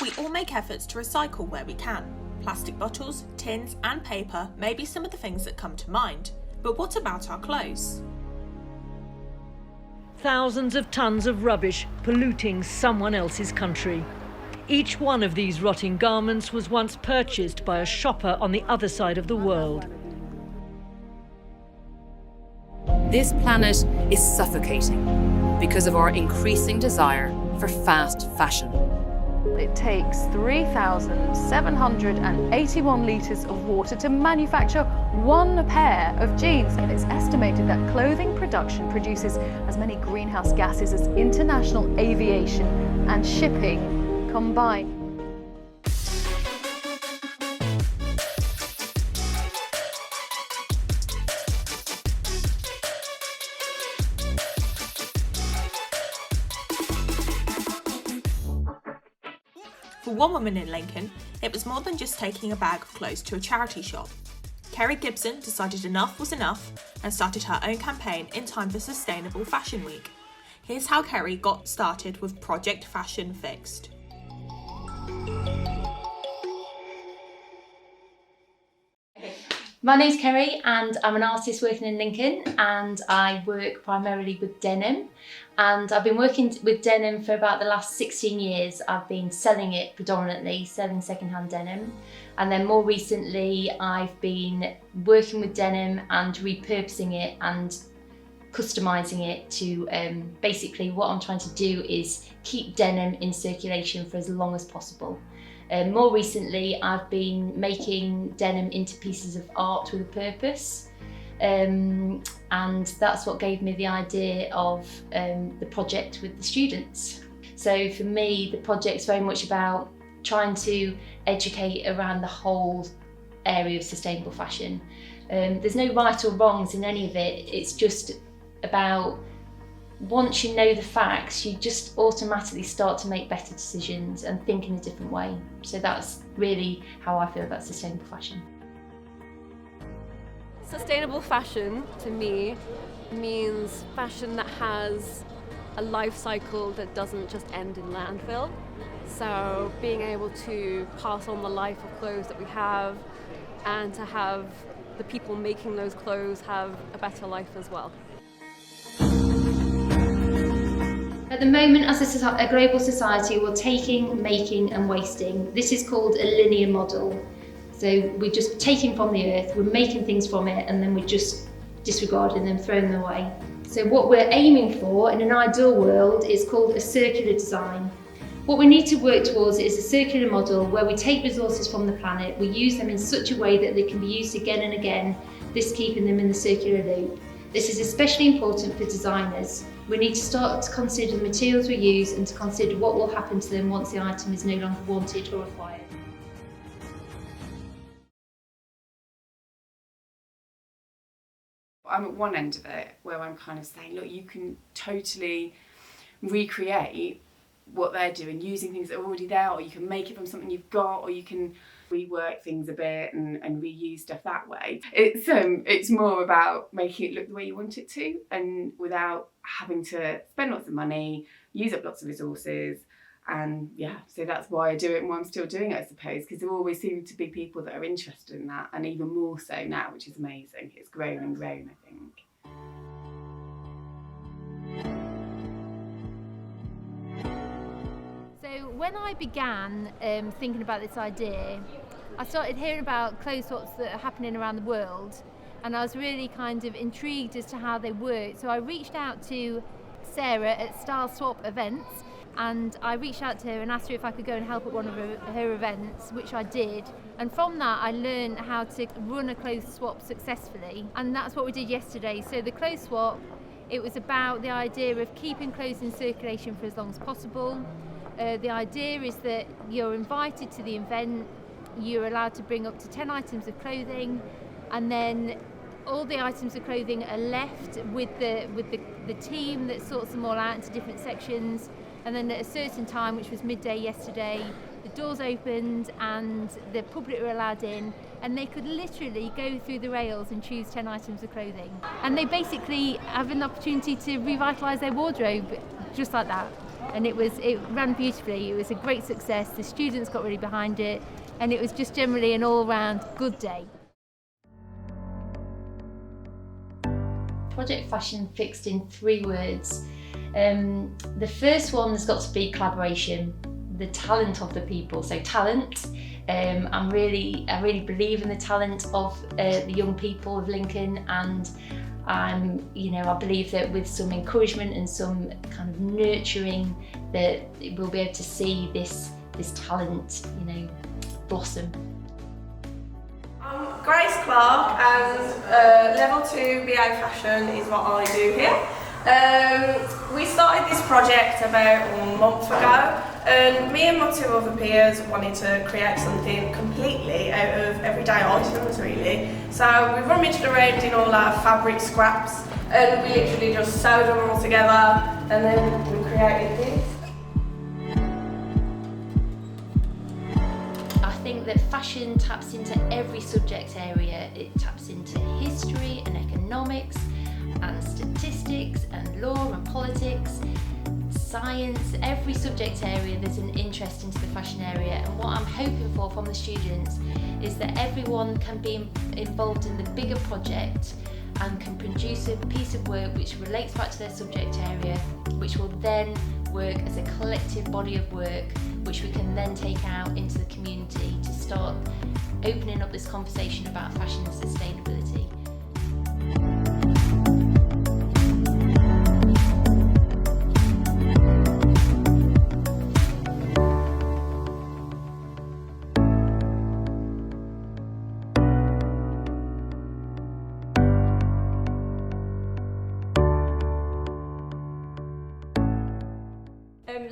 We all make efforts to recycle where we can. Plastic bottles, tins and paper may be some of the things that come to mind. But what about our clothes? Thousands of tons of rubbish polluting someone else's country. Each one of these rotting garments was once purchased by a shopper on the other side of the world. This planet is suffocating because of our increasing desire for fast fashion. It takes 3,781 litres of water to manufacture one pair of jeans. And it's estimated that clothing production produces as many greenhouse gases as international aviation and shipping combined. For one woman in Lincoln, it was more than just taking a bag of clothes to a charity shop. Kerry Gibson decided enough was enough and started her own campaign in time for Sustainable Fashion Week. Here's how Kerry got started with Project Fashion Fixed. My name's Kerry and I'm an artist working in Lincoln, and I work primarily with denim, and I've been working with denim for about the last 16 years. I've been selling it predominantly, selling second-hand denim, and then more recently I've been working with denim and repurposing it and customising it to basically what I'm trying to do is keep denim in circulation for as long as possible. More recently, I've been making denim into pieces of art with a purpose, and that's what gave me the idea of the project with the students. So for me, the project's very much about trying to educate around the whole area of sustainable fashion. There's no right or wrongs in any of it, it's just about once you know the facts, you just automatically start to make better decisions and think in a different way. So that's really how I feel about sustainable fashion. Sustainable fashion, to me, means fashion that has a life cycle that doesn't just end in landfill. So being able to pass on the life of clothes that we have, and to have the people making those clothes have a better life as well. At the moment, as a global society, we're taking, making and wasting. This is called a linear model. So we're just taking from the earth, we're making things from it, and then we're just disregarding them, throwing them away. So what we're aiming for in an ideal world is called a circular design. What we need to work towards is a circular model where we take resources from the planet, we use them in such a way that they can be used again and again, this keeping them in the circular loop. This is especially important for designers. We need to start to consider the materials we use and to consider what will happen to them once the item is no longer wanted or required. I'm at one end of it where I'm kind of saying, look, you can totally recreate what they're doing using things that are already there, or you can make it from something you've got, or you can rework things a bit and reuse stuff that way. It's more about making it look the way you want it to, and without having to spend lots of money, use up lots of resources. And yeah, so that's why I do it and why I'm still doing it, I suppose, because there always seem to be people that are interested in that, and even more so now, which is amazing. It's grown and grown, I think. So when I began thinking about this idea, I started hearing about clothes swaps that are happening around the world, and I was really kind of intrigued as to how they work. So I reached out to Sarah at Style Swap Events, and I reached out to her and asked her if I could go and help at one of her events, which I did. And from that I learned how to run a clothes swap successfully, and that's what we did yesterday. So the clothes swap, it was about the idea of keeping clothes in circulation for as long as possible. The idea is that you're invited to the event, you're allowed to bring up to 10 items of clothing, and then all the items of clothing are left with the team that sorts them all out into different sections. And then at a certain time, which was midday yesterday, the doors opened and the public were allowed in, and they could literally go through the rails and choose 10 items of clothing. And they basically have an opportunity to revitalise their wardrobe just like that. and it ran beautifully. It was a great success. The students got really behind it, and it was just generally an all-round good day. Project Fashion Fixed in 3 words. The first one has got to be collaboration, the talent of the people. So talent, I really believe in the talent of the young people of Lincoln, and I believe that with some encouragement and some kind of nurturing, that we'll be able to see this talent, blossom. I'm Grace Clark, and level 2 BA Fashion is what I do here. We started this project about a month ago, and me and my 2 other peers wanted to create something completely out of everyday items, really. So we rummaged around in all our fabric scraps, and we literally just sewed them all together, and then we created this. I think that fashion taps into every subject area. It taps into history and economics and statistics and law and politics, science. Every subject area there's an interest into the fashion area, and what I'm hoping for from the students is that everyone can be involved in the bigger project and can produce a piece of work which relates back to their subject area, which will then work as a collective body of work which we can then take out into the community to start opening up this conversation about fashion and sustainability.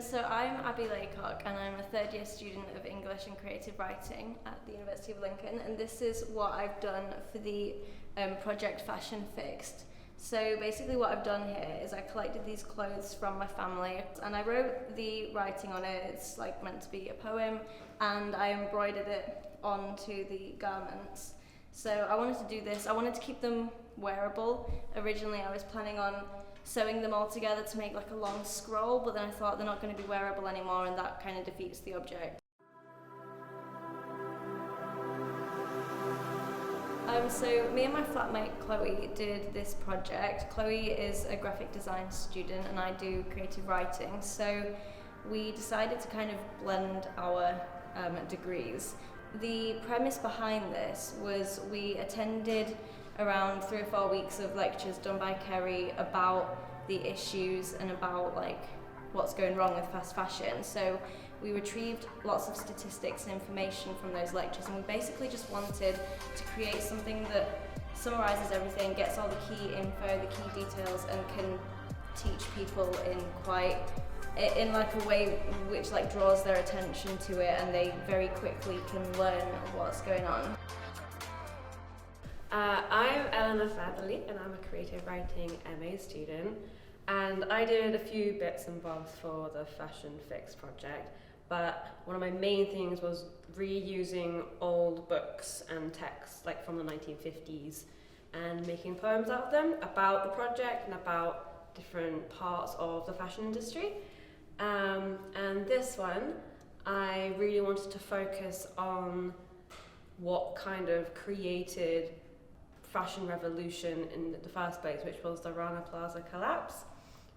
So I'm Abby Laycock, and I'm a 3rd year student of English and Creative Writing at the University of Lincoln, and this is what I've done for the Project Fashion Fixed. So basically what I've done here is I collected these clothes from my family, and I wrote the writing on it. It's like meant to be a poem, and I embroidered it onto the garments. So I wanted to do this. I wanted to keep them wearable. Originally I was planning on sewing them all together to make like a long scroll, but then I thought they're not going to be wearable anymore, and that kind of defeats the object. So me and my flatmate Chloe did this project. Chloe is a graphic design student and I do creative writing, so we decided to kind of blend our degrees. The premise behind this was we attended around 3 or 4 weeks of lectures done by Kerry about the issues and about like what's going wrong with fast fashion. So we retrieved lots of statistics and information from those lectures, and we basically just wanted to create something that summarises everything, gets all the key info, the key details, and can teach people in like a way which like draws their attention to it, and they very quickly can learn what's going on. I'm Eleanor Featherly, and I'm a creative writing MA student, and I did a few bits and bobs for the Fashion Fix project, but one of my main things was reusing old books and texts like from the 1950s and making poems out of them about the project and about different parts of the fashion industry. And this one, I really wanted to focus on what kind of created fashion revolution in the first place, which was the Rana Plaza collapse,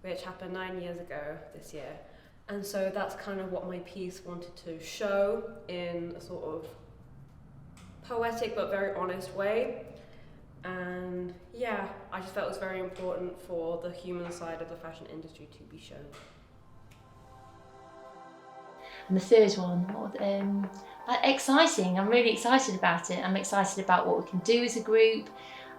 which happened 9 years ago this year. And so that's kind of what my piece wanted to show in a sort of poetic but very honest way. And yeah, I just felt it was very important for the human side of the fashion industry to be shown. And the third one, exciting. I'm really excited about it. I'm excited about what we can do as a group.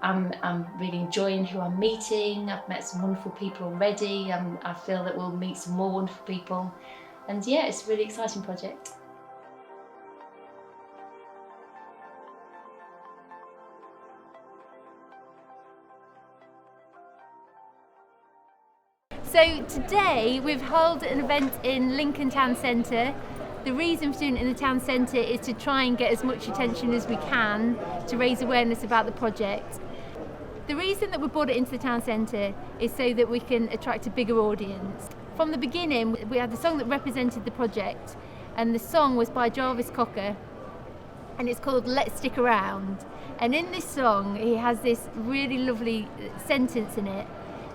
I'm really enjoying who I'm meeting. I've met some wonderful people already. I feel that we'll meet some more wonderful people. And yeah, it's a really exciting project. So today we've held an event in Lincoln Town Centre. The reason for doing it in the town centre is to try and get as much attention as we can to raise awareness about the project. The reason that we brought it into the town centre is so that we can attract a bigger audience. From the beginning, we had the song that represented the project, and the song was by Jarvis Cocker, and it's called Let's Stick Around. And in this song, he has this really lovely sentence in it,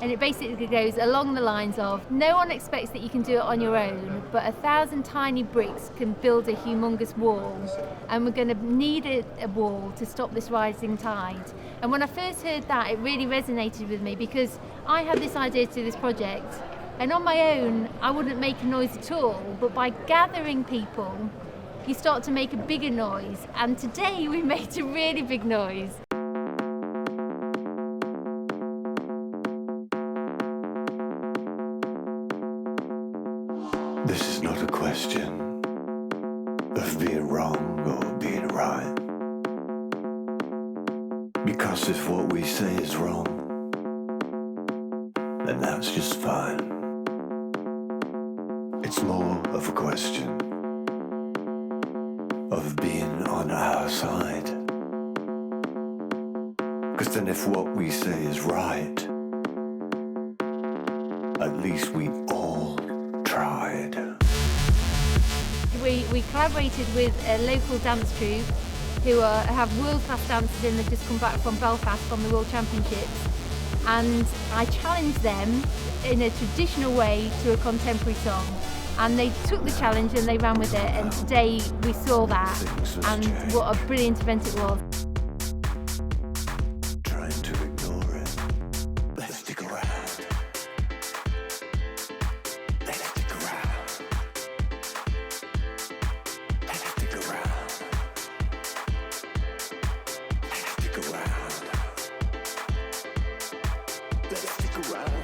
and it basically goes along the lines of, no one expects that you can do it on your own, but 1,000 tiny bricks can build a humongous wall, and we're going to need a wall to stop this rising tide. And when I first heard that, it really resonated with me, because I had this idea to do this project, and on my own, I wouldn't make a noise at all, but by gathering people, you start to make a bigger noise, and today we made a really big noise. This is not a question of being wrong or being right. Because if what we say is wrong, then that's just fine. It's more of a question of being on our side. Because then if what we say is right, at least we all tried. We collaborated with a local dance troupe who have world-class dancers, and they've just come back from Belfast from the World Championships. And I challenged them in a traditional way to a contemporary song. And they took the challenge and they ran with it, and today we saw that, and what a brilliant event it was. Trying to ignore it. Let's stick around. Let's stick around. Let's stick around. Let's stick around. Let's stick around.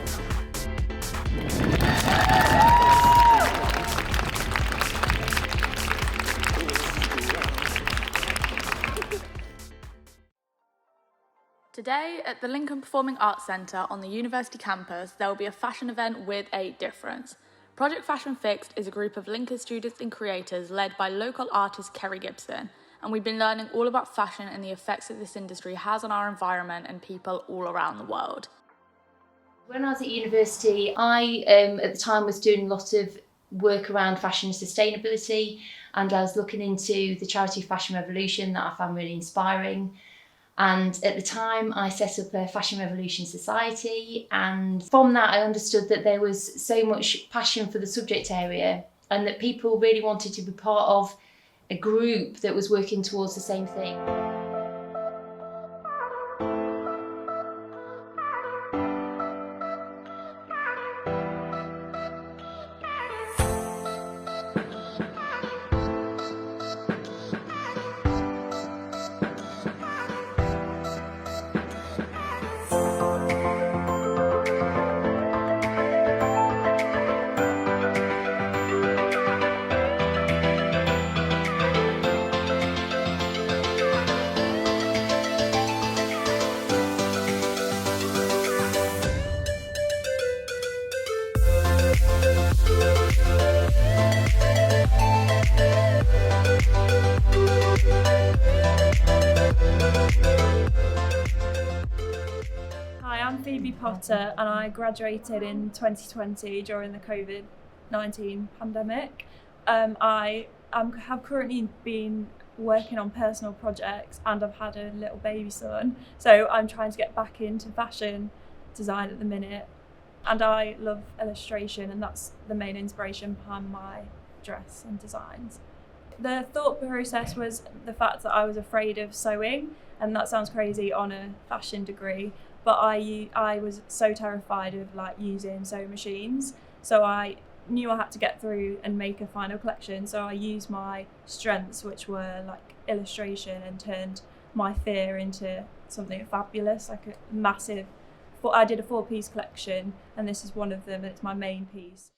Today at the Lincoln Performing Arts Centre on the university campus, there will be a fashion event with a difference. Project Fashion Fixed is a group of Lincoln students and creators led by local artist Kerry Gibson, and we've been learning all about fashion and the effects that this industry has on our environment and people all around the world. When I was at university, I at the time was doing a lot of work around fashion and sustainability, and I was looking into the charity Fashion Revolution that I found really inspiring. And at the time I set up a Fashion Revolution Society, and from that I understood that there was so much passion for the subject area and that people really wanted to be part of a group that was working towards the same thing. Potter, and I graduated in 2020 during the COVID-19 pandemic. I have currently been working on personal projects, and I've had a little baby son, so I'm trying to get back into fashion design at the minute, and I love illustration, and that's the main inspiration behind my dress and designs. The thought process was the fact that I was afraid of sewing, and that sounds crazy on a fashion degree, but I was so terrified of using sewing machines, so I knew I had to get through and make a final collection. So I used my strengths, which were illustration, and turned my fear into something fabulous, a massive. I did a 4-piece collection, and this is one of them. It's my main piece.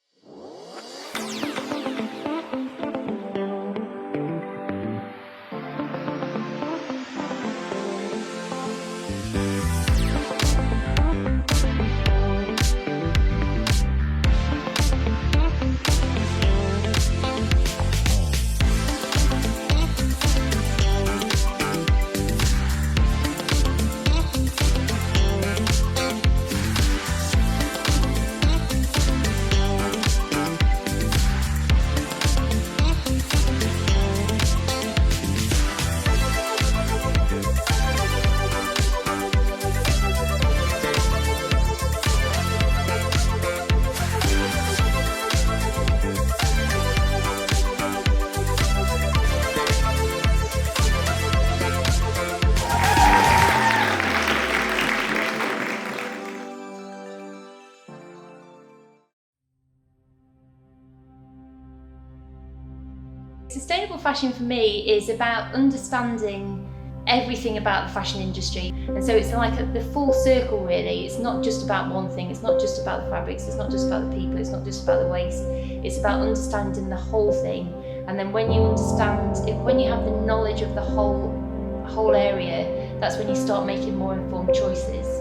Sustainable fashion for me is about understanding everything about the fashion industry, and so it's like the full circle really. It's not just about one thing, it's not just about the fabrics, it's not just about the people, it's not just about the waste, it's about understanding the whole thing. And then when you when you have the knowledge of the whole area, that's when you start making more informed choices.